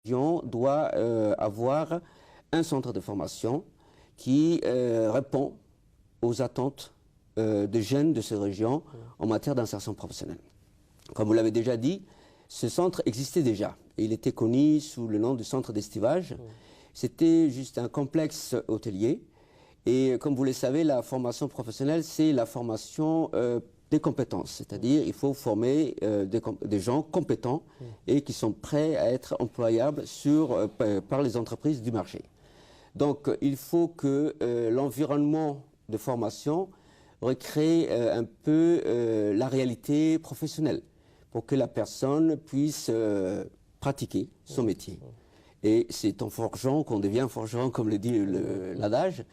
région doit avoir un centre de formation qui répond aux attentes des jeunes de ces régions en matière d'insertion professionnelle. Comme vous l'avez déjà dit, ce centre existait déjà. Il était connu sous le nom de centre d'estivage. C'était juste un complexe hôtelier. Et comme vous le savez, la formation professionnelle, c'est la formation des compétences. C'est-à-dire il faut former des gens compétents et qui sont prêts à être employables par les entreprises du marché. Donc il faut que l'environnement de formation recrée un peu la réalité professionnelle pour que la personne puisse pratiquer son métier. Et c'est en forgeant qu'on devient forgeron, comme le dit l'adage.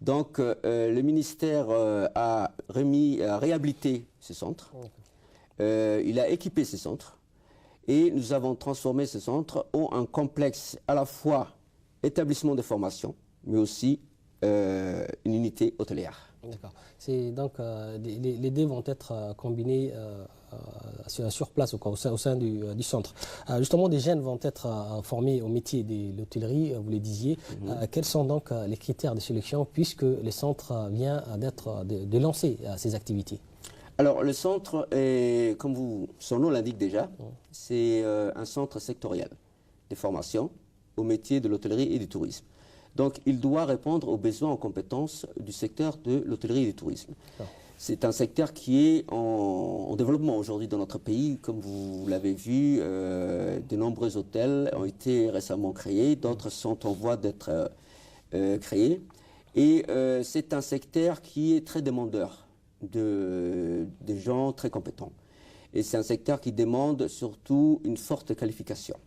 Donc le ministère a réhabilité ces centres, il a équipé ces centres et nous avons transformé ces centres en un complexe à la fois établissement de formation, mais aussi une unité hôtelière. D'accord. C'est donc les deux vont être combinés sur place au sein du centre. Justement, des jeunes vont être formés au métier de l'hôtellerie, vous le disiez. Quels sont donc les critères de sélection puisque le centre vient de lancer ces activités? Alors, le centre, est, comme son nom l'indique déjà, c'est un centre sectoriel de formation au métier de l'hôtellerie et du tourisme. Donc, il doit répondre aux besoins en compétences du secteur de l'hôtellerie et du tourisme. C'est un secteur qui est en développement aujourd'hui dans notre pays. Comme vous l'avez vu, de nombreux hôtels ont été récemment créés, d'autres sont en voie d'être créés. Et c'est un secteur qui est très demandeur de gens très compétents. Et c'est un secteur qui demande surtout une forte qualification.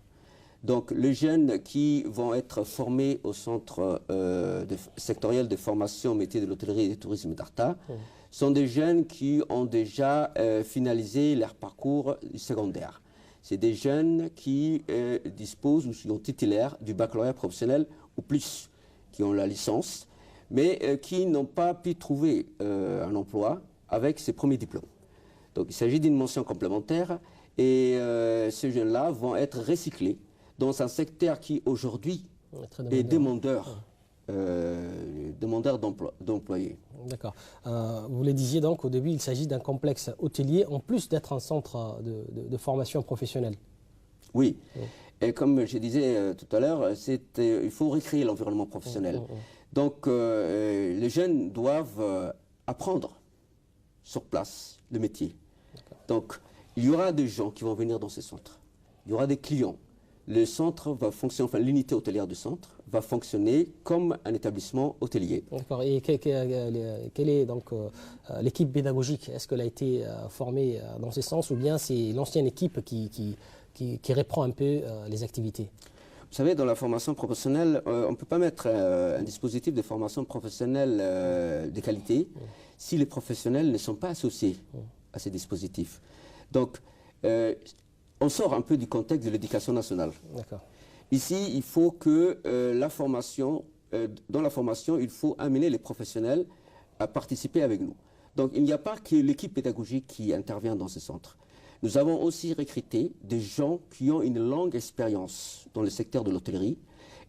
Donc, les jeunes qui vont être formés au centre sectoriel de formation au métier de l'hôtellerie et du tourisme d'Arta sont des jeunes qui ont déjà finalisé leur parcours secondaire. C'est des jeunes qui disposent ou sont titulaires du baccalauréat professionnel ou plus, qui ont la licence, mais qui n'ont pas pu trouver un emploi avec ces premiers diplômes. Donc, il s'agit d'une mention complémentaire et ces jeunes-là vont être recyclés dans un secteur qui aujourd'hui est demandeur d'employés. D'accord. Vous le disiez donc au début, il s'agit d'un complexe hôtelier en plus d'être un centre de formation professionnelle. Oui. Et comme je disais tout à l'heure, il faut recréer l'environnement professionnel. Donc les jeunes doivent apprendre sur place le métier. Donc il y aura des gens qui vont venir dans ces centres. Il y aura des clients. Le centre va fonctionner, enfin l'unité hôtelière du centre va fonctionner comme un établissement hôtelier. D'accord. Et quelle est donc l'équipe pédagogique? Est-ce qu'elle a été formée dans ce sens ou bien c'est l'ancienne équipe qui reprend un peu les activités? Vous savez, dans la formation professionnelle, on ne peut pas mettre un dispositif de formation professionnelle de qualité si les professionnels ne sont pas associés à ces dispositifs. Donc, on sort un peu du contexte de l'éducation nationale. Ici, il faut que dans la formation, il faut amener les professionnels à participer avec nous. Donc, il n'y a pas que l'équipe pédagogique qui intervient dans ce centre. Nous avons aussi recruté des gens qui ont une longue expérience dans le secteur de l'hôtellerie,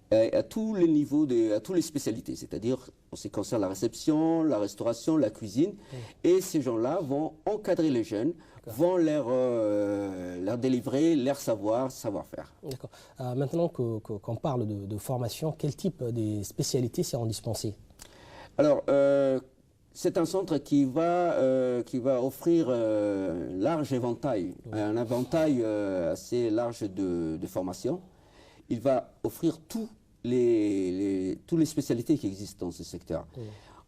à tous les niveaux, à toutes les spécialités, c'est-à-dire en ce qui concerne la réception, la restauration, la cuisine. Et ces gens-là vont encadrer les jeunes, vont leur délivrer leur savoir-faire. D'accord. Maintenant qu'on parle de formation, quel type de spécialités seront dispensées? Alors, c'est un centre qui va offrir un large éventail, un éventail assez large de formation. Il va offrir toutes les spécialités qui existent dans ce secteur.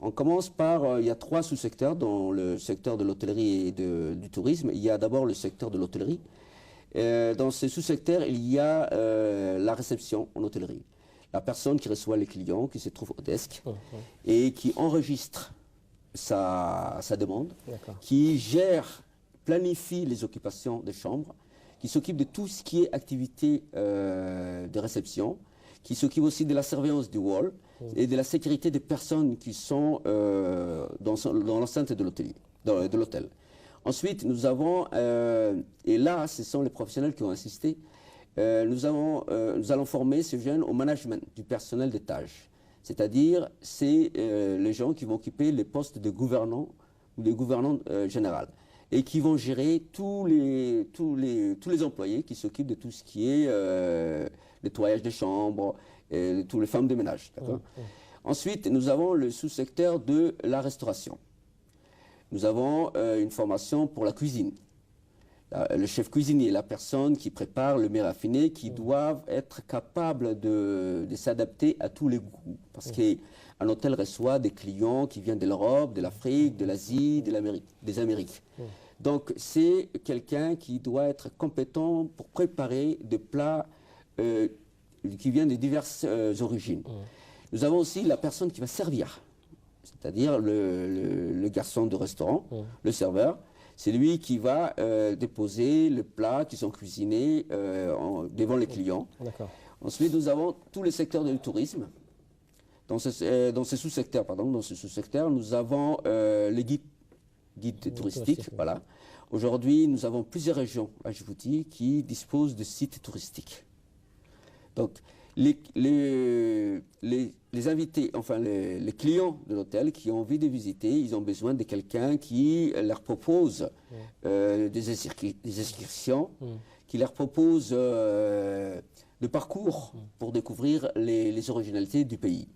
On commence par, il y a 3 sous-secteurs dans le secteur de l'hôtellerie et du tourisme. Il y a d'abord le secteur de l'hôtellerie. Dans ce sous-secteur, il y a la réception en hôtellerie. La personne qui reçoit les clients, qui se trouve au desk et qui enregistre sa demande, qui planifie les occupations des chambres, qui s'occupe de tout ce qui est activité de réception, qui s'occupe aussi de la surveillance du hall et de la sécurité des personnes qui sont dans l'enceinte de l'hôtel. Ensuite, nous avons, et là, ce sont les professionnels qui ont insisté, nous allons former ces jeunes au management du personnel des tâches. C'est-à-dire, c'est les gens qui vont occuper les postes de gouvernants ou de gouvernants général et qui vont gérer tous les employés qui s'occupent de tout ce qui est nettoyage des chambres, et toutes les femmes de ménage. Ensuite, nous avons le sous-secteur de la restauration. Nous avons une formation pour la cuisine. Le chef cuisinier, la personne qui prépare le mets raffiné, qui doivent être capables de s'adapter à tous les goûts. Parce qu'un hôtel reçoit des clients qui viennent de l'Europe, de l'Afrique, de l'Asie, des Amériques. Donc c'est quelqu'un qui doit être compétent pour préparer des plats qui viennent de diverses origines. Nous avons aussi la personne qui va servir, c'est-à-dire le garçon de restaurant, le serveur. C'est lui qui va déposer les plats qui sont cuisinés devant les clients. Ensuite, nous avons tous les secteurs du tourisme. Dans ce sous-secteur, nous avons les guides touristiques. Voilà. Aujourd'hui, nous avons plusieurs régions à Djibouti qui disposent de sites touristiques. Donc, les invités, enfin les clients de l'hôtel qui ont envie de visiter, ils ont besoin de quelqu'un qui leur propose des excursions, qui leur propose le parcours pour découvrir les originalités du pays.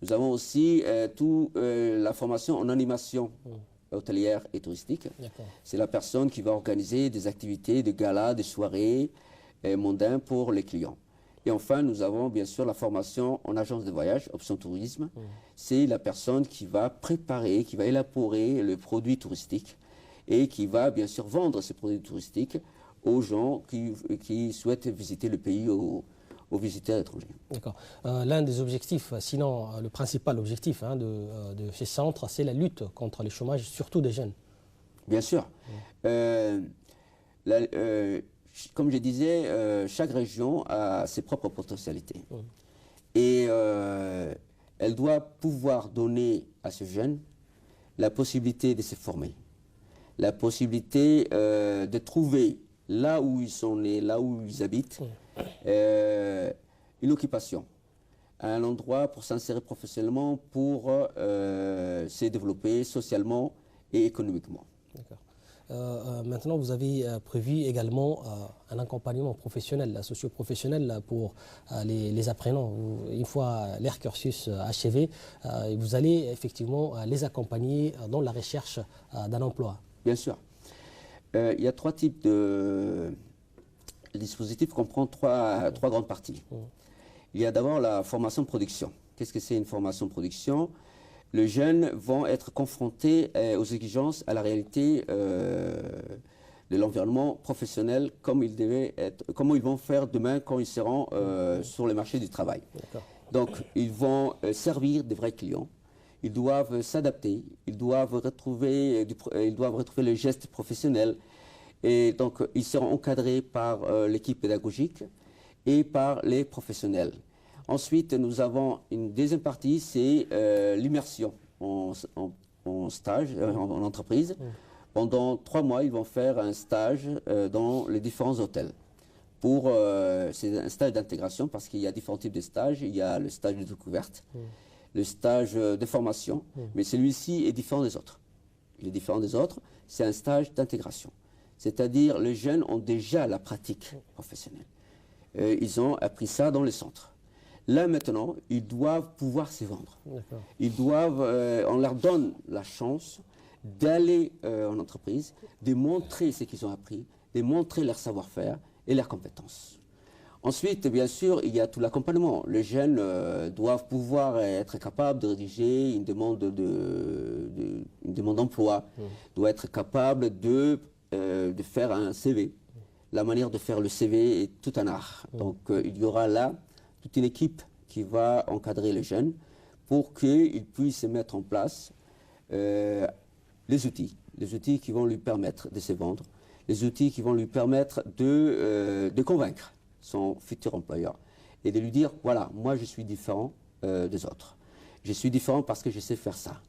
Nous avons aussi la formation en animation hôtelière et touristique. C'est la personne qui va organiser des activités, des galas, des soirées mondaines pour les clients. Et enfin, nous avons bien sûr la formation en agence de voyage, option tourisme. C'est la personne qui va préparer, qui va élaborer le produit touristique et qui va bien sûr vendre ces produits touristiques aux gens qui souhaitent visiter le pays, aux visiteurs étrangers. D'accord. L'un des objectifs, sinon le principal objectif de ces centres, c'est la lutte contre le chômage, surtout des jeunes. Bien sûr. Comme je disais, chaque région a ses propres potentialités. Et elle doit pouvoir donner à ces jeunes la possibilité de se former, la possibilité de trouver là où ils sont nés, là où ils habitent, une occupation, un endroit pour s'insérer professionnellement, pour se développer socialement et économiquement. D'accord. Maintenant, vous avez prévu également un accompagnement professionnel, socio-professionnel pour les apprenants. Une fois leur cursus achevé, vous allez effectivement les accompagner dans la recherche d'un emploi. Bien sûr. Il y a trois types de dispositifs qui comprennent trois grandes parties. Il y a d'abord la formation de production. Qu'est-ce que c'est une formation de production ? Les jeunes vont être confrontés aux exigences, à la réalité de l'environnement professionnel, comment ils vont faire demain quand ils seront sur le marché du travail. Donc, ils vont servir des vrais clients, ils doivent s'adapter, ils doivent retrouver le geste professionnel, et donc ils seront encadrés par l'équipe pédagogique et par les professionnels. Ensuite, nous avons une deuxième partie, c'est l'immersion en stage, en entreprise. Pendant 3 mois, ils vont faire un stage dans les différents hôtels. C'est un stage d'intégration parce qu'il y a différents types de stages. Il y a le stage de découverte, le stage de formation, mais celui-ci est différent des autres. Il est différent des autres, c'est un stage d'intégration. C'est-à-dire, les jeunes ont déjà la pratique professionnelle. Ils ont appris ça dans les centres. Là, maintenant, ils doivent pouvoir se vendre. Ils doivent, on leur donne la chance d'aller en entreprise, de montrer ce qu'ils ont appris, de montrer leur savoir-faire et leurs compétences. Ensuite, bien sûr, il y a tout l'accompagnement. Les jeunes doivent pouvoir être capables de rédiger une demande d'emploi, doivent être capables de faire un CV. La manière de faire le CV est tout un art. Donc, il y aura là toute une équipe qui va encadrer les jeunes pour qu'ils puissent mettre en place les outils qui vont lui permettre de se vendre, les outils qui vont lui permettre de convaincre son futur employeur et de lui dire, voilà, moi je suis différent des autres. Je suis différent parce que je sais faire ça.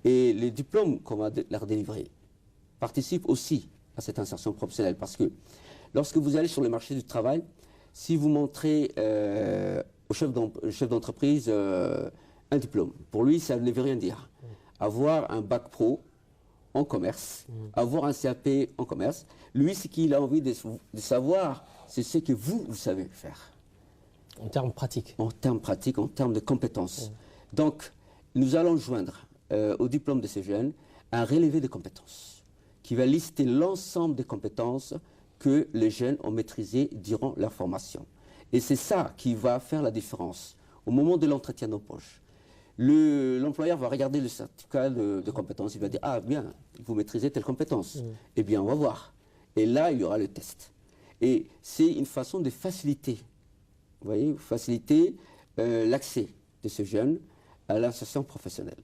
Et les diplômes qu'on va leur délivrer participent aussi à cette insertion professionnelle parce que lorsque vous allez sur le marché du travail, si vous montrez au chef d'entreprise un diplôme, pour lui, ça ne veut rien dire. Avoir un bac pro en commerce, avoir un CAP en commerce, lui, ce qu'il a envie de savoir, c'est ce que vous savez faire. En termes pratiques. En termes pratiques, en termes de compétences. Donc, nous allons joindre au diplôme de ces jeunes un relevé de compétences qui va lister l'ensemble des compétences que les jeunes ont maîtrisées durant leur formation. Et c'est ça qui va faire la différence au moment de l'entretien d'embauche. L'employeur va regarder le certificat de compétences, il va dire « Ah bien, vous maîtrisez telle compétence. Eh bien, on va voir. Et là, il y aura le test. Et c'est une façon de faciliter, vous voyez, faciliter l'accès de ces jeunes à l'insertion professionnelle.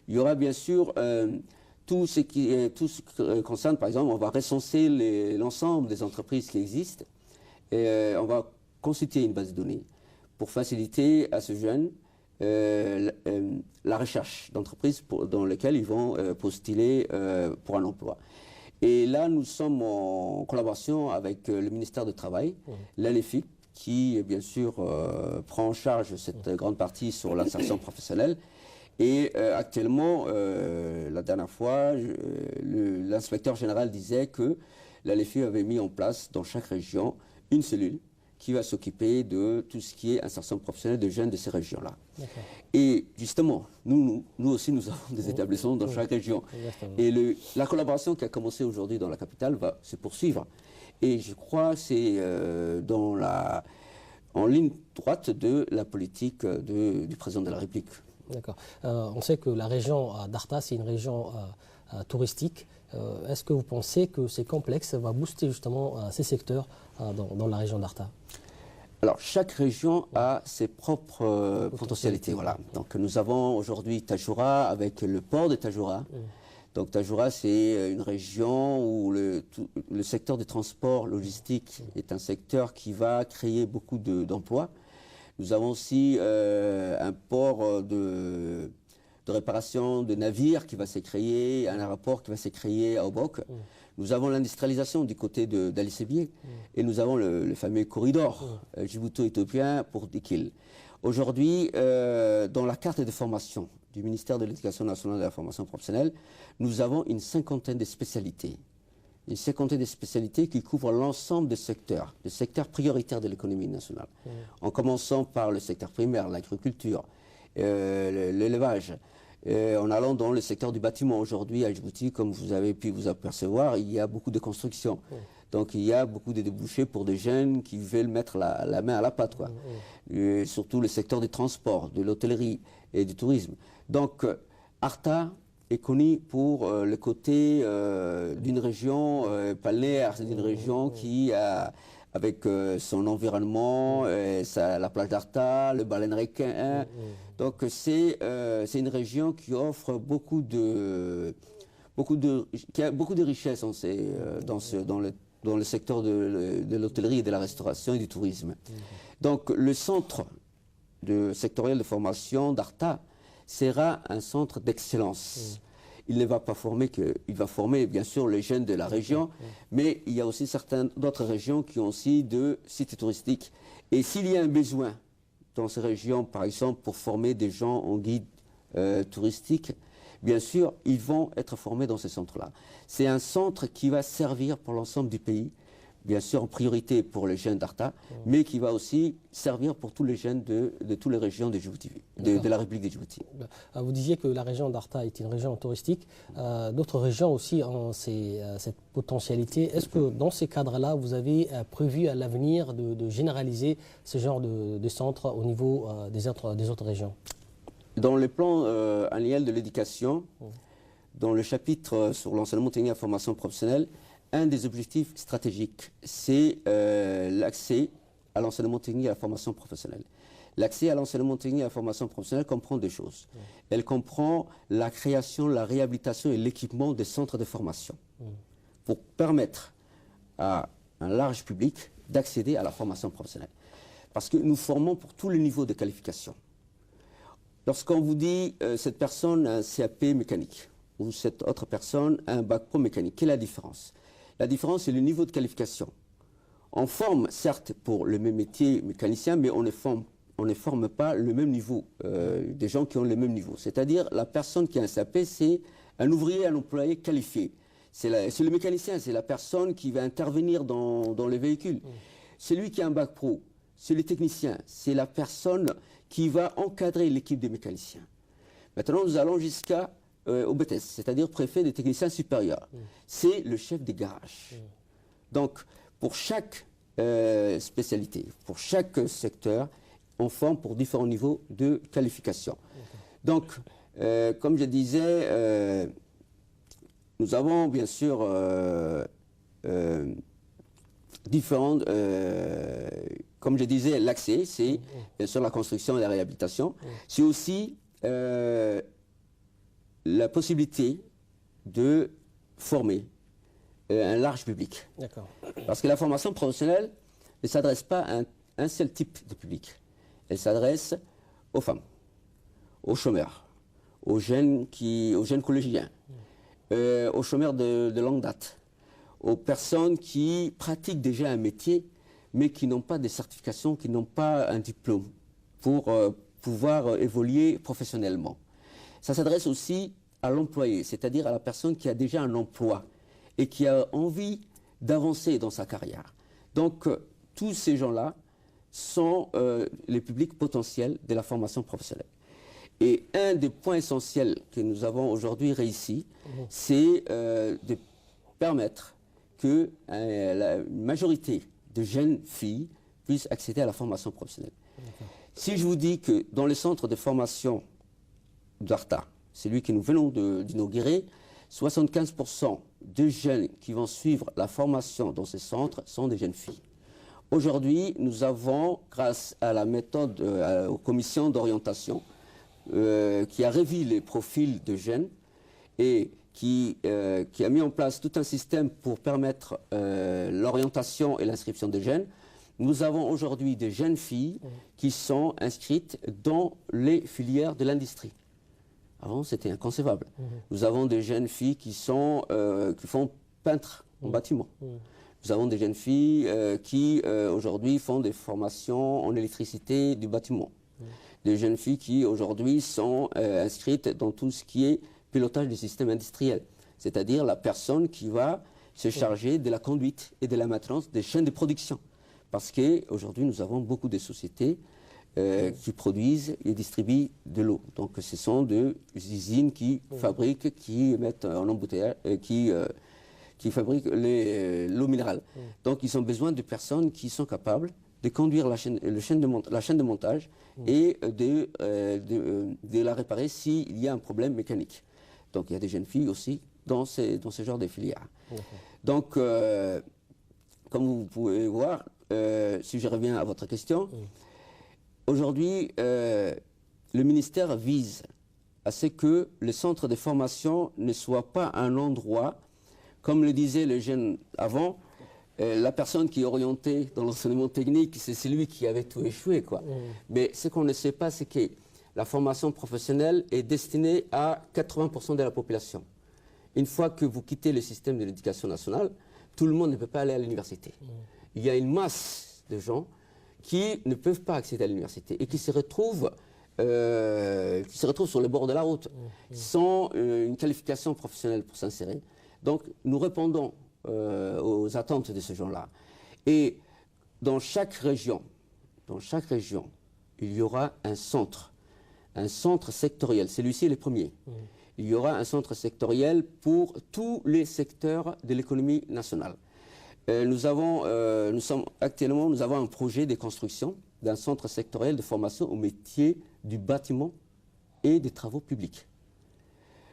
Il y aura bien sûr tout ce qui concerne, par exemple, on va recenser l'ensemble des entreprises qui existent et on va constituer une base de données pour faciliter à ces jeunes la recherche d'entreprises dans lesquelles ils vont postuler pour un emploi. Et là, nous sommes en collaboration avec le ministère du Travail, l'ANEFIP, qui, bien sûr, prend en charge cette grande partie sur l'insertion professionnelle. Et actuellement, la dernière fois, l'inspecteur général disait que l'ANEFIP avait mis en place dans chaque région une cellule qui va s'occuper de tout ce qui est insertion professionnelle de jeunes de ces régions-là. Et justement, nous aussi, nous avons des établissements dans chaque région. Et la collaboration qui a commencé aujourd'hui dans la capitale va se poursuivre. Et je crois que c'est en ligne droite de la politique du président de la République. D'accord. On sait que la région d'Arta, c'est une région touristique. Est-ce que vous pensez que ces complexes va booster justement ces secteurs dans la région d'Arta? Alors, chaque région a ses propres potentialités. Voilà. Donc, nous avons aujourd'hui Tajoura avec le port de Tajoura. Donc, Tajoura, c'est une région où le secteur des transports logistiques est un secteur qui va créer beaucoup d'emplois. Nous avons aussi un port de réparation de navires qui va se créer, un aéroport qui va se créer à Obok. Nous avons l'industrialisation du côté d'Ali Sébié et nous avons le fameux corridor djibouto-éthiopien pour Dikil. Aujourd'hui, dans la carte de formation du ministère de l'Éducation nationale et de la formation professionnelle, nous avons une cinquantaine de spécialités. Une cinquantaine de spécialités qui couvrent l'ensemble des secteurs prioritaires de l'économie nationale. En commençant par le secteur primaire, l'agriculture, l'élevage, en allant dans le secteur du bâtiment. Aujourd'hui, à Djibouti, comme vous avez pu vous apercevoir, il y a beaucoup de construction. Donc, il y a beaucoup de débouchés pour des jeunes qui veulent mettre la main à la pâte, quoi. Et surtout le secteur des transports, de l'hôtellerie et du tourisme. Donc, Arta est connu pour le côté d'une région balnéaire, c'est une région qui a, avec son environnement, la plage d'Arta, le baleine requin. Donc c'est une région qui offre qui a beaucoup de richesses dans le secteur de l'hôtellerie et de la restauration et du tourisme. Donc le centre sectoriel de formation d'Arta sera un centre d'excellence. Il ne va pas former il va former bien sûr les jeunes de la région, mais il y a aussi certaines d'autres régions qui ont aussi de sites touristiques. Et s'il y a un besoin dans ces régions, par exemple, pour former des gens en guide touristique, bien sûr, ils vont être formés dans ces centres-là. C'est un centre qui va servir pour l'ensemble du pays, bien sûr en priorité pour les jeunes d'Arta, mais qui va aussi servir pour tous les jeunes de toutes les régions de Djibouti, de la République de Djibouti. Vous disiez que la région d'Arta est une région touristique. D'autres régions aussi ont cette potentialité. Est-ce que dans ces cadres-là, vous avez prévu à l'avenir de généraliser ce genre de centres au niveau des autres régions? Dans le plan annuel de l'éducation, dans le chapitre sur l'enseignement technique et la formation professionnelle, un des objectifs stratégiques, c'est l'accès à l'enseignement technique et à la formation professionnelle. L'accès à l'enseignement technique et à la formation professionnelle comprend deux choses. Elle comprend la création, la réhabilitation et l'équipement des centres de formation pour permettre à un large public d'accéder à la formation professionnelle. Parce que nous formons pour tous les niveaux de qualification. Lorsqu'on vous dit cette personne a un CAP mécanique ou cette autre personne a un bac pro mécanique, quelle est la différence? La différence, c'est le niveau de qualification. On forme, certes, pour le même métier mécanicien, mais on ne forme pas le même niveau, des gens qui ont le même niveau. C'est-à-dire, la personne qui a un SAP, c'est un ouvrier, un employé qualifié. C'est le mécanicien, c'est la personne qui va intervenir dans les véhicules. C'est lui qui a un bac pro, c'est le technicien, c'est la personne qui va encadrer l'équipe des mécaniciens. Maintenant, nous allons jusqu'à au BTS, c'est-à-dire préfet des techniciens supérieurs. C'est le chef des garages. Donc, pour chaque spécialité, pour chaque secteur, on forme pour différents niveaux de qualification. Donc, comme je disais, nous avons bien sûr différentes, comme je disais, l'accès, c'est bien sûr la construction et la réhabilitation. C'est aussi la possibilité de former un large public. Parce que la formation professionnelle ne s'adresse pas à un seul type de public. Elle s'adresse aux femmes, aux chômeurs, aux jeunes collégiens, aux chômeurs de longue date, aux personnes qui pratiquent déjà un métier, mais qui n'ont pas de certification, qui n'ont pas un diplôme pour pouvoir évoluer professionnellement. Ça s'adresse aussi à l'employé, c'est-à-dire à la personne qui a déjà un emploi et qui a envie d'avancer dans sa carrière. Donc, tous ces gens-là sont les publics potentiels de la formation professionnelle. Et un des points essentiels que nous avons aujourd'hui réussi, c'est de permettre que la majorité de jeunes filles puissent accéder à la formation professionnelle. Si je vous dis que dans le centre de formation d'Arta, celui que nous venons d'inaugurer, 75% des jeunes qui vont suivre la formation dans ce centre sont des jeunes filles. Aujourd'hui, nous avons, grâce à la méthode, aux commissions d'orientation, qui a revu les profils de jeunes et qui a mis en place tout un système pour permettre l'orientation et l'inscription des jeunes. Nous avons aujourd'hui des jeunes filles qui sont inscrites dans les filières de l'industrie. Avant, c'était inconcevable. Nous avons des jeunes filles qui font peintre en bâtiment. Nous avons des jeunes filles qui, aujourd'hui, font des formations en électricité du bâtiment. Des jeunes filles qui, aujourd'hui, sont inscrites dans tout ce qui est pilotage du système industriel. C'est-à-dire la personne qui va se charger de la conduite et de la maintenance des chaînes de production. Parce qu'aujourd'hui, nous avons beaucoup de sociétés qui produisent et distribuent de l'eau. Donc, ce sont des usines qui fabriquent, qui mettent en embouteillage, qui fabriquent l'eau minérale. Donc, ils ont besoin de personnes qui sont capables de conduire la chaîne de montage et de la réparer s'il y a un problème mécanique. Donc, il y a des jeunes filles aussi dans ce genre de filières. Donc, comme vous pouvez voir, si je reviens à votre question, aujourd'hui, le ministère vise à ce que le centre de formation ne soit pas un endroit, comme le disaient les jeunes avant, la personne qui est orientée dans l'enseignement technique, c'est celui qui avait tout échoué, quoi. Mais ce qu'on ne sait pas, c'est que la formation professionnelle est destinée à 80% de la population. Une fois que vous quittez le système de l'éducation nationale, tout le monde ne peut pas aller à l'université. Il y a une masse de gens qui ne peuvent pas accéder à l'université et qui se retrouvent sur le bord de la route, sans une qualification professionnelle pour s'insérer. Donc, nous répondons aux attentes de ces gens-là. Et dans chaque région, il y aura un centre sectoriel. Celui-ci est le premier. Il y aura un centre sectoriel pour tous les secteurs de l'économie nationale. Nous avons un projet de construction d'un centre sectoriel de formation au métier du bâtiment et des travaux publics.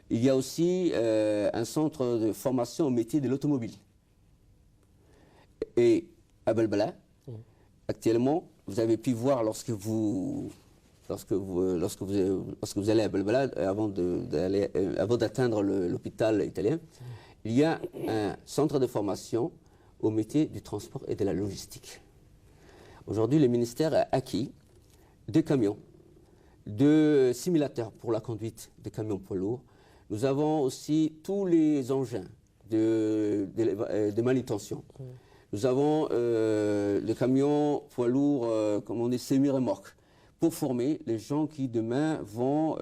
Il y a aussi un centre de formation au métier de l'automobile. Et à Belbala, actuellement, vous avez pu voir lorsque vous allez à Belbala, avant d'atteindre l'hôpital italien, il y a un centre de formation au métier du transport et de la logistique. Aujourd'hui, le ministère a acquis 2 camions, 2 simulateurs pour la conduite des camions poids lourds. Nous avons aussi tous les engins de manutention. Nous avons les camions poids lourds, comme on dit, semi-remorques, pour former les gens qui demain vont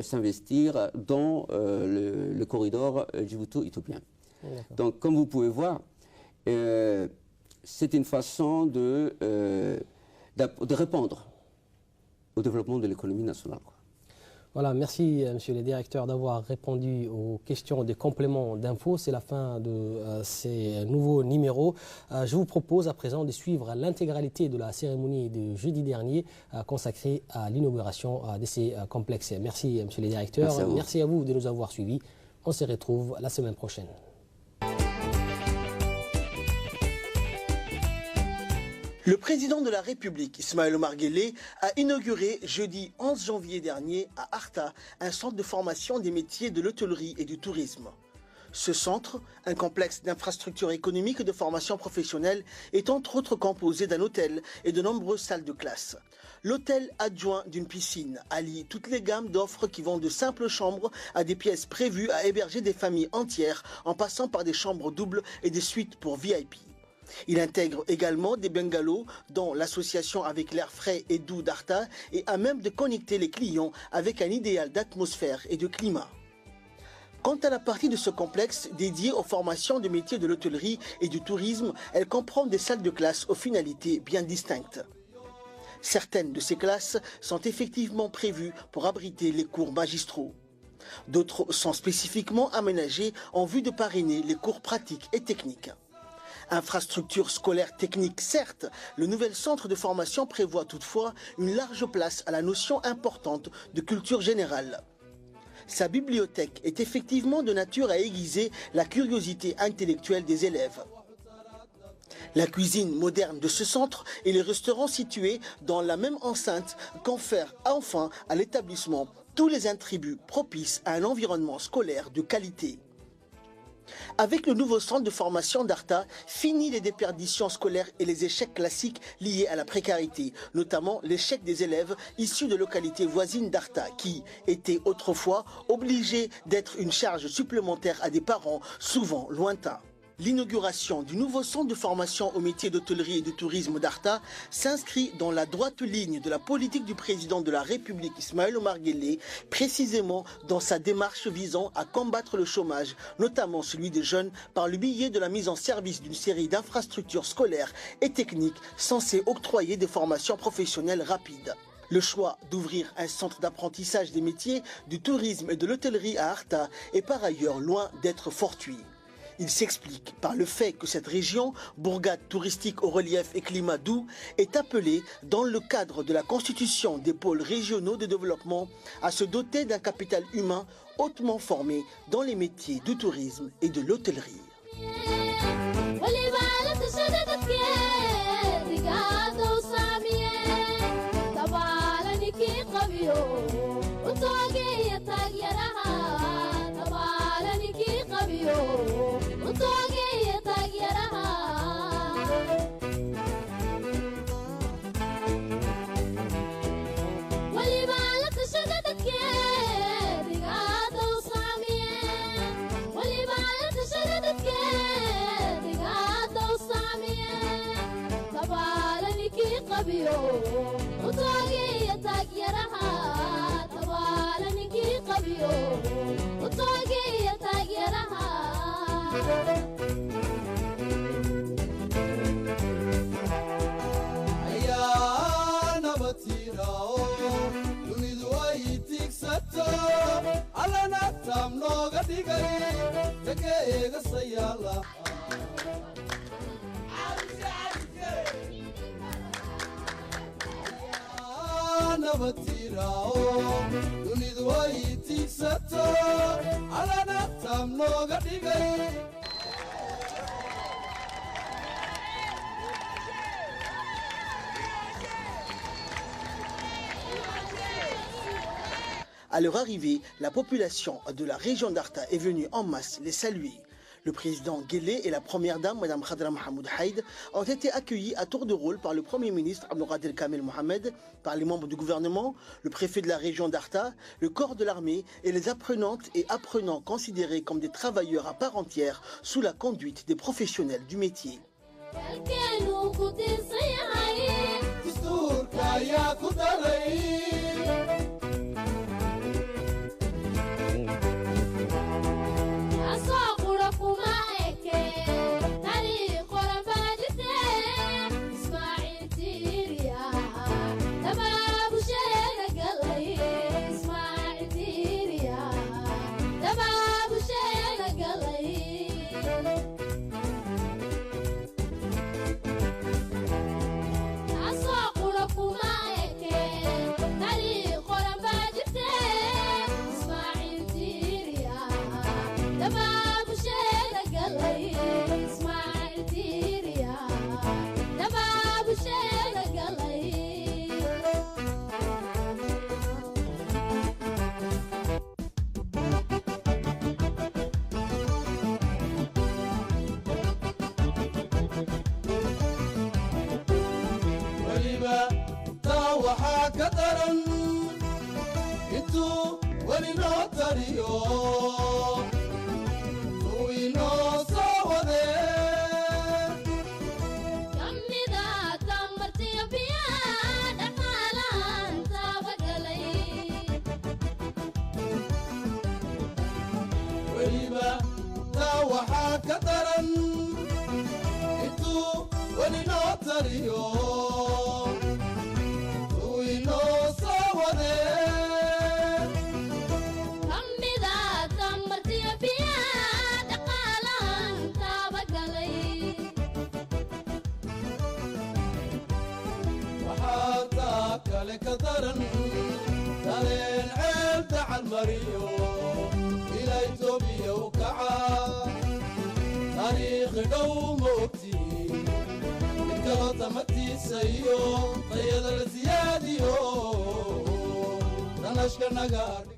s'investir dans le corridor djibouto-éthiopien. Donc, comme vous pouvez voir, c'est une façon de répondre au développement de l'économie nationale. Voilà, merci Monsieur le Directeur d'avoir répondu aux questions des compléments d'infos. C'est la fin de ces nouveaux numéros. Je vous propose à présent de suivre l'intégralité de la cérémonie de jeudi dernier consacrée à l'inauguration de ces complexes. Merci Monsieur le Directeur. Merci à vous de nous avoir suivis. On se retrouve la semaine prochaine. Le président de la République, Ismaël Omar Guelleh, a inauguré jeudi 11 janvier dernier à Arta un centre de formation des métiers de l'hôtellerie et du tourisme. Ce centre, un complexe d'infrastructures économiques et de formation professionnelle, est entre autres composé d'un hôtel et de nombreuses salles de classe. L'hôtel adjoint d'une piscine allie toutes les gammes d'offres qui vont de simples chambres à des pièces prévues à héberger des familles entières en passant par des chambres doubles et des suites pour VIP. Il intègre également des bungalows dont l'association avec l'air frais et doux d'Arta est à même de connecter les clients avec un idéal d'atmosphère et de climat. Quant à la partie de ce complexe dédiée aux formations de métiers de l'hôtellerie et du tourisme, elle comprend des salles de classe aux finalités bien distinctes. Certaines de ces classes sont effectivement prévues pour abriter les cours magistraux. D'autres sont spécifiquement aménagées en vue de parrainer les cours pratiques et techniques. Infrastructure scolaire technique, certes, le nouvel centre de formation prévoit toutefois une large place à la notion importante de culture générale. Sa bibliothèque est effectivement de nature à aiguiser la curiosité intellectuelle des élèves. La cuisine moderne de ce centre et les restaurants situés dans la même enceinte confèrent enfin à l'établissement tous les attributs propices à un environnement scolaire de qualité. Avec le nouveau centre de formation d'Arta, fini les déperditions scolaires et les échecs classiques liés à la précarité, notamment l'échec des élèves issus de localités voisines d'Arta qui étaient autrefois obligés d'être une charge supplémentaire à des parents souvent lointains. L'inauguration du nouveau centre de formation au métier d'hôtellerie et de tourisme d'Arta s'inscrit dans la droite ligne de la politique du président de la République Ismaël Omar Guelleh, précisément dans sa démarche visant à combattre le chômage, notamment celui des jeunes, par le biais de la mise en service d'une série d'infrastructures scolaires et techniques censées octroyer des formations professionnelles rapides. Le choix d'ouvrir un centre d'apprentissage des métiers du tourisme et de l'hôtellerie à Arta est par ailleurs loin d'être fortuit. Il s'explique par le fait que cette région, bourgade touristique au relief et climat doux, est appelée, dans le cadre de la constitution des pôles régionaux de développement, à se doter d'un capital humain hautement formé dans les métiers du tourisme et de l'hôtellerie. À leur arrivée, la population de la région d'Arta est venue en masse les saluer. Le président Guelleh et la première dame, Mme Khadra Mohamed Haïd, ont été accueillis à tour de rôle par le Premier ministre Abdelkader Kamel Mohamed, par les membres du gouvernement, le préfet de la région d'Arta, le corps de l'armée et les apprenantes et apprenants considérés comme des travailleurs à part entière sous la conduite des professionnels du métier.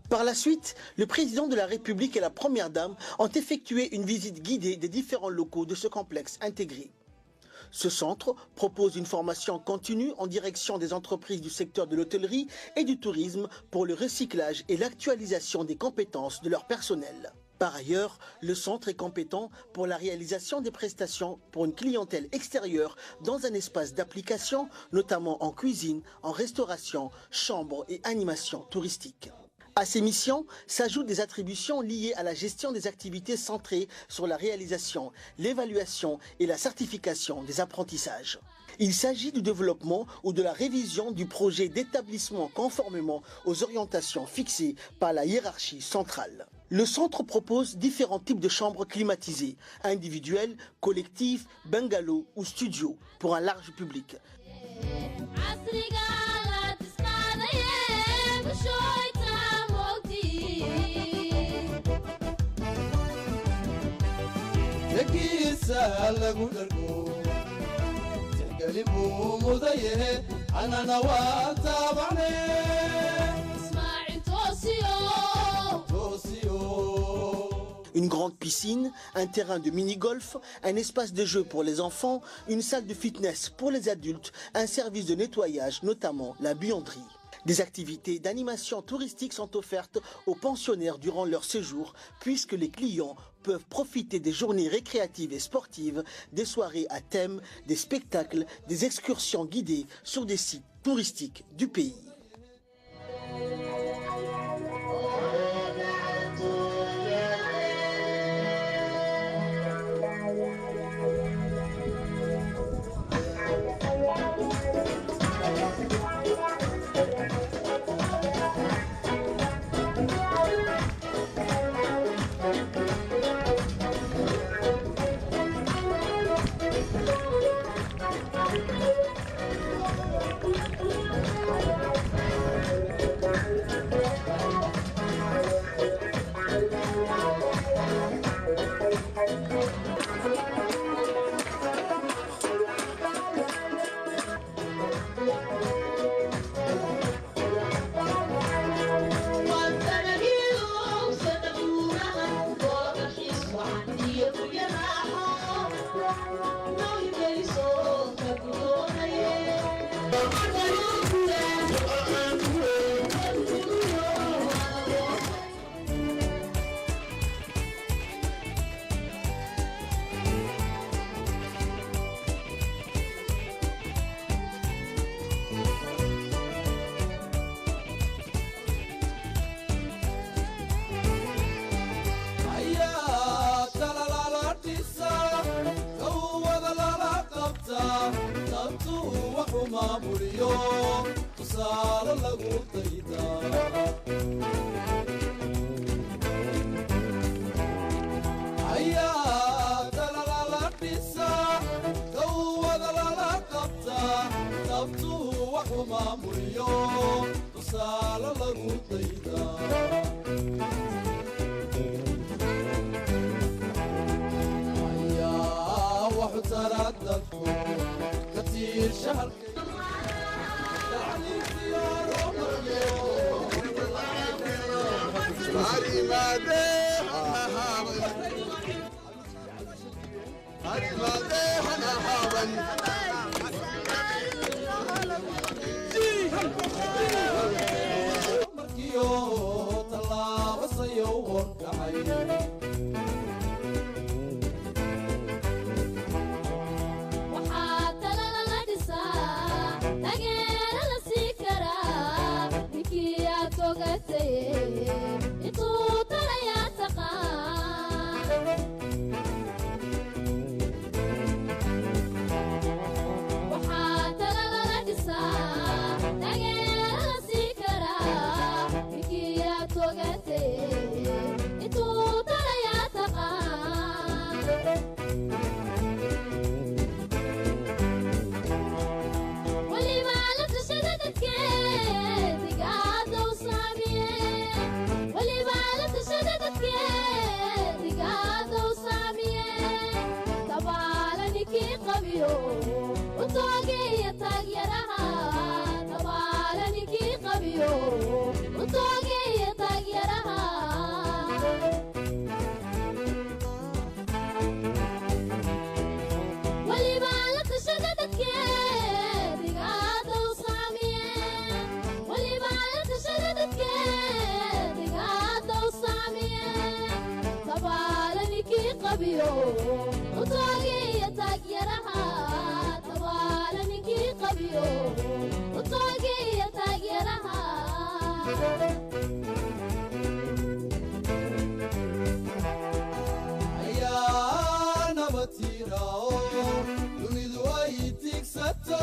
Par la suite, le président de la République et la première dame ont effectué une visite guidée des différents locaux de ce complexe intégré. Ce centre propose une formation continue en direction des entreprises du secteur de l'hôtellerie et du tourisme pour le recyclage et l'actualisation des compétences de leur personnel. Par ailleurs, le centre est compétent pour la réalisation des prestations pour une clientèle extérieure dans un espace d'application, notamment en cuisine, en restauration, chambre et animation touristique. À ces missions s'ajoutent des attributions liées à la gestion des activités centrées sur la réalisation, l'évaluation et la certification des apprentissages. Il s'agit du développement ou de la révision du projet d'établissement conformément aux orientations fixées par la hiérarchie centrale. Le centre propose différents types de chambres climatisées, individuelles, collectives, bungalows ou studios pour un large public. Une grande piscine, un terrain de mini-golf, un espace de jeu pour les enfants, une salle de fitness pour les adultes, un service de nettoyage, notamment la buanderie. Des activités d'animation touristique sont offertes aux pensionnaires durant leur séjour, puisque les clients peuvent profiter des journées récréatives et sportives, des soirées à thème, des spectacles, des excursions guidées sur des sites touristiques du pays. mariyo tusaale lagu daydaa ayaa dalalala dhisa dawada lala qabta dabtuu waxu maamuliyo tusaale lagu daydaa ayaa waxu taradadku katiir shahalka markiyo tallaabo sayo warkacay waxaa talada la dhisaa taageero la sii karaa ninkii aad fogatay intuu talayaa taqaan waxaa talada la dhisaa taageero la sii karaa ninkii aad fogatay intuu talayaa taqaan waliba la tashada dadkeediga adow saamiye waliba la tashada dadkeediga adow saamiye tabaala ninkii qabiyo u toogeeya taagyaraha tabaala ninkii qabiyo u toogeeya taagyaraha waliba la tashada dadkeediga adow saamiye waliba la tashada dadkeediga adow saamiye tabaala ninkii qabiyo u toogeeya taagyaraha tabaala ninkii qabiyo u toogeeya taagyaraha ayaa nabadtiirao dunidu ay tiigsato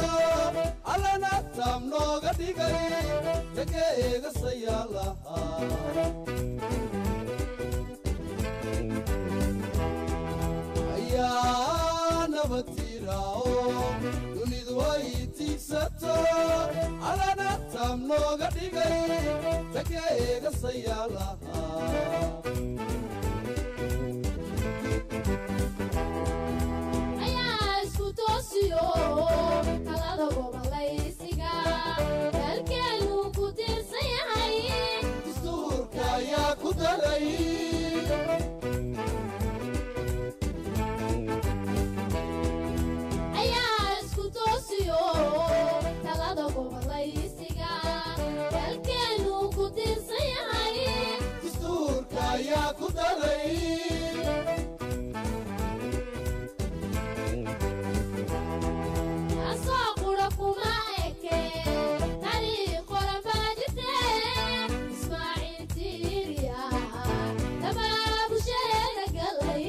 allana taam nooga dhigay taga eegasayaa lahaa ayaa nabadtiirao dunidu ay tiigsato allana taam nooga dhigay taga eegasayaa lahaa ayaa isku toosiyo talada gobolaysiga dalkeenu ku tiirsan yahay dastuurka ayaa ku daray ayaa isku toosiyo talada gobolaysiga dalkeenu ku tiirsan yahay dastuurka ayaa ku daray asoo qura kuma eke taariikh qoran baa jirte ismaaciil tiiriya dabaabusheeda galay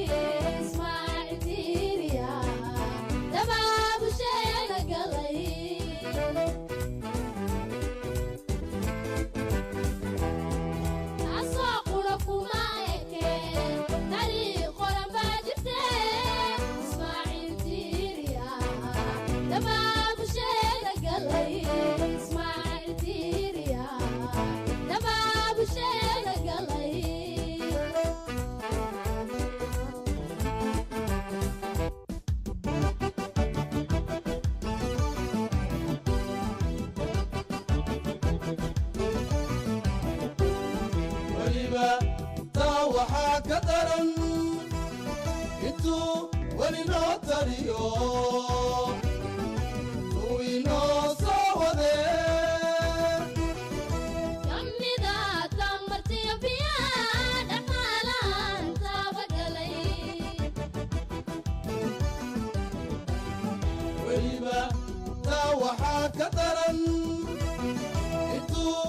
ismaaciil tiiriya dabaabusheeda galay asoo qura kuma eke taariikh qoran baa jirte ismaaciil tiiriya dabaabusheeda galay ismaaciil tiiriya dabaabusheeda galay weliba taa waxaa ka daran intuu weli noo tariyo uu inoo soo wadee kamida tamartiyo biyaa dhaqaalahan taabagalay weliba taa waxaa ka daran intuu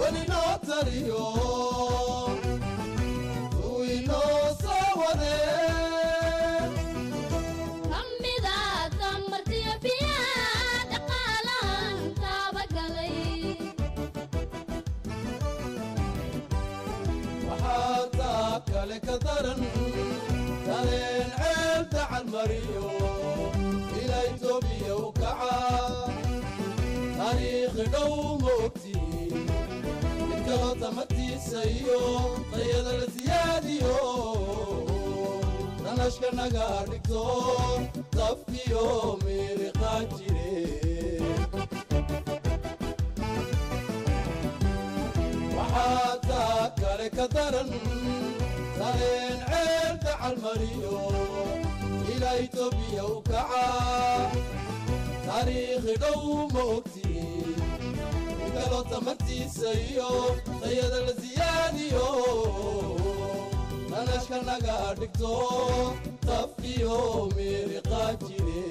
weli noo tariyo uu inoo soo wadee kamida tamartiyo biyaa dhaqaalahan taaba kale ka daran dareen ceel dacal mariyo ilaa itoobiya u kacaa taariikhi dhow ma ogtiin midkaloo tamatiisa iyo dayada la siyaadiyo danashka naga dhigto dabkiyo miiriqaa jire waxaa taa kale ka daran dareen ceel dacal mariyo ilaa itoobiya u kacaa taariikhi dhow ma ogtiin midkaloo tamartiisa iyo dayada la siyaadiyo danashka naga dhigto dabkiyo miiriqaa jire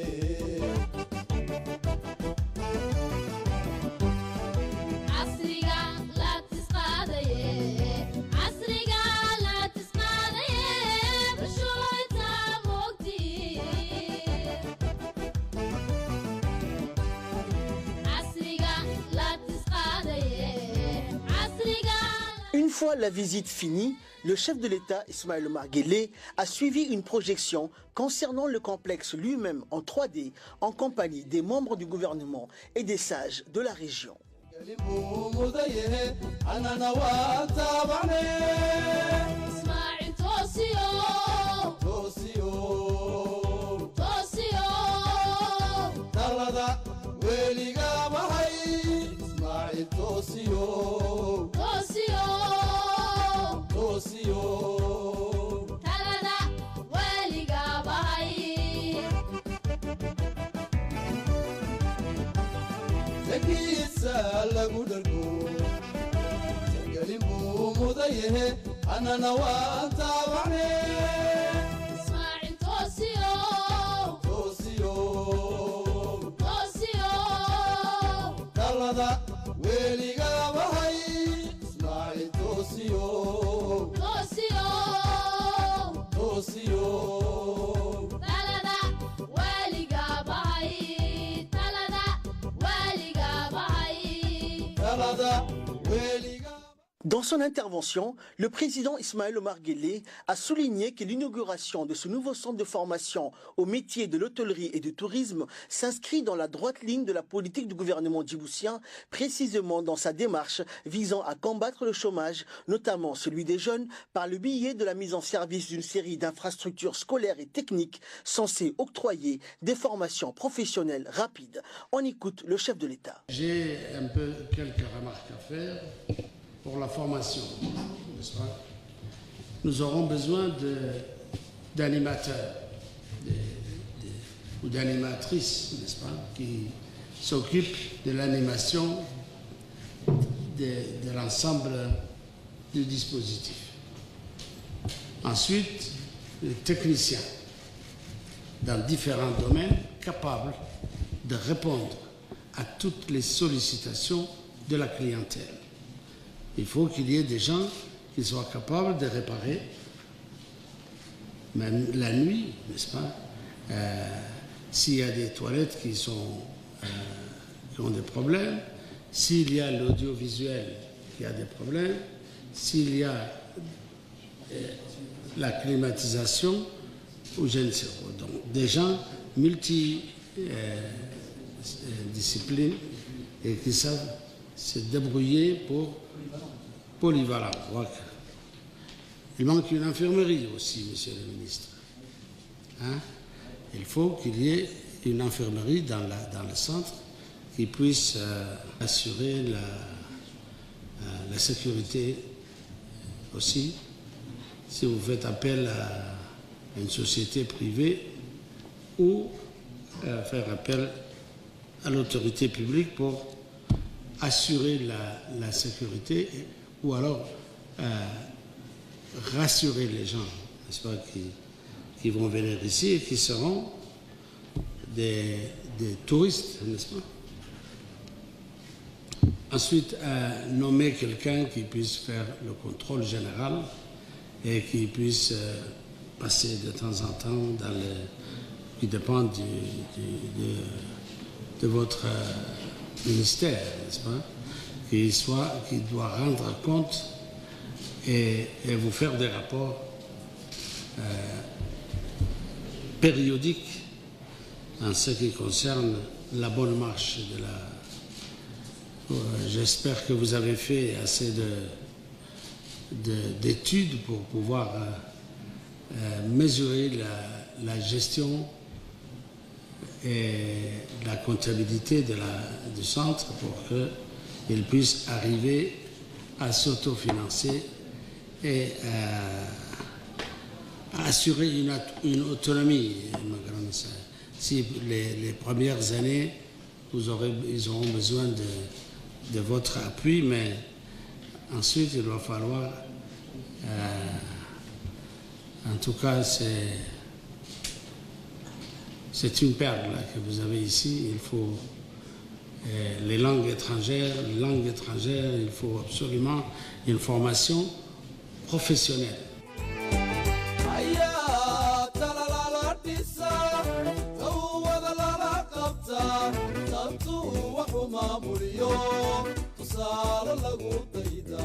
Une fois la visite finie, le chef de l'État, Ismaël Omar Guelleh, a suivi une projection concernant le complexe lui-même en 3D, en compagnie des membres du gouvernement et des sages de la région. lagu dhargo jangalin buu mudayahe annana waan taabacne Ismaa'il toosiyo toosiyo toosiyo talada weliga bahay Ismaa'il toosiyo toosiyo toosiyo talada weliga bahay talada weliga bahay talada weliga. Dans son intervention, le président Ismaël Omar Guelleh a souligné que l'inauguration de ce nouveau centre de formation au métier de l'hôtellerie et du tourisme s'inscrit dans la droite ligne de la politique du gouvernement djiboutien, précisément dans sa démarche visant à combattre le chômage, notamment celui des jeunes, par le biais de la mise en service d'une série d'infrastructures scolaires et techniques censées octroyer des formations professionnelles rapides. On écoute le chef de l'État. J'ai un peu quelques remarques à faire pour la formation, n'est-ce pas? Nous aurons besoin d'animateurs ou d'animatrices, n'est-ce pas, qui s'occupent de l'animation de l'ensemble du dispositif. Ensuite, les techniciens dans différents domaines capables de répondre à toutes les sollicitations de la clientèle. Il faut qu'il y ait des gens qui soient capables de réparer, même la nuit, n'est-ce pas? S'il y a des toilettes qui ont des problèmes, s'il y a l'audiovisuel qui a des problèmes, s'il y a la climatisation, ou je ne sais quoi. Donc, des gens multidisciplines et qui savent se débrouiller pour polyvalent. Il manque une infirmerie aussi, monsieur le ministre. Hein? Il faut qu'il y ait une infirmerie dans le centre qui puisse assurer la sécurité aussi. Si vous faites appel à une société privée ou faire appel à l'autorité publique pour assurer la sécurité ou alors rassurer les gens, n'est-ce pas, qui vont venir ici et qui seront des touristes, n'est-ce pas? Ensuite, nommer quelqu'un qui puisse faire le contrôle général et qui puisse passer de temps en temps qui dépend de votre ministère, n'est-ce pas? Qui doit rendre compte et vous faire des rapports périodique en ce qui concerne la bonne marche de la... J'espère que vous avez fait assez d'études pour pouvoir mesurer la gestion et la comptabilité du centre pour qu'il puisse arriver à s'autofinancer et à assurer une autonomie. Si les premières années, ils auront besoin de votre appui, mais ensuite il va falloir, en tout cas c'est une perle que vous avez ici. Il faut les langues étrangères, il faut absolument une formation professionnelle. ayaa talalala dhisa tawada lala qabta tantuu waxu maamuliyo tusaale lagu dayda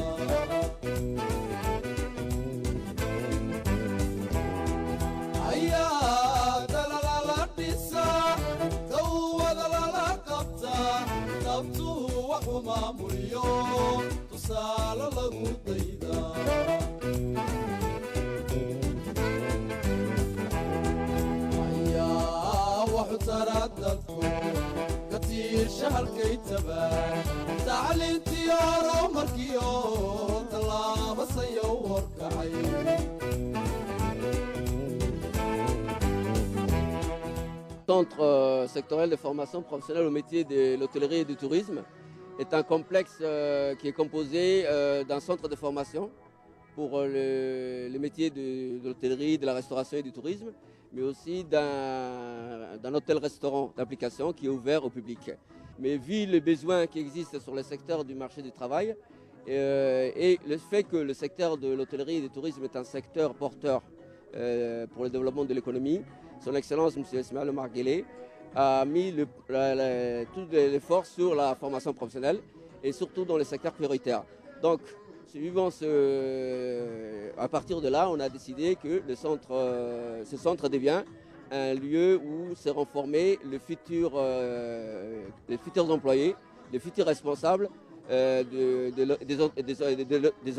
ayaa talalala dhisa tawada lala qabta tantuu waxu maamuliyo tusaale lagu dayda كتير شهر كيتبع تعلمتي يا رومركيو طلاب الصيور كحي Le centre sectoriel de formation professionnelle au métier de l'hôtellerie et du tourisme est un complexe qui est composé d'un centre de formation pour les métiers de l'hôtellerie, de la restauration et du tourisme, mais aussi d'un hôtel-restaurant d'application qui est ouvert au public. Mais vu les besoins qui existent sur le secteur du marché du travail et le fait que le secteur de l'hôtellerie et du tourisme est un secteur porteur pour le développement de l'économie, son Excellence M. Ismaël Omar Guelleh a mis tout l'effort sur la formation professionnelle et surtout dans les secteurs prioritaires. Donc, à partir de là, on a décidé que ce centre devient un lieu où seront formés les futurs employés, les futurs responsables des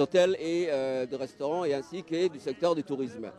hôtels et des restaurants et ainsi que du secteur du tourisme.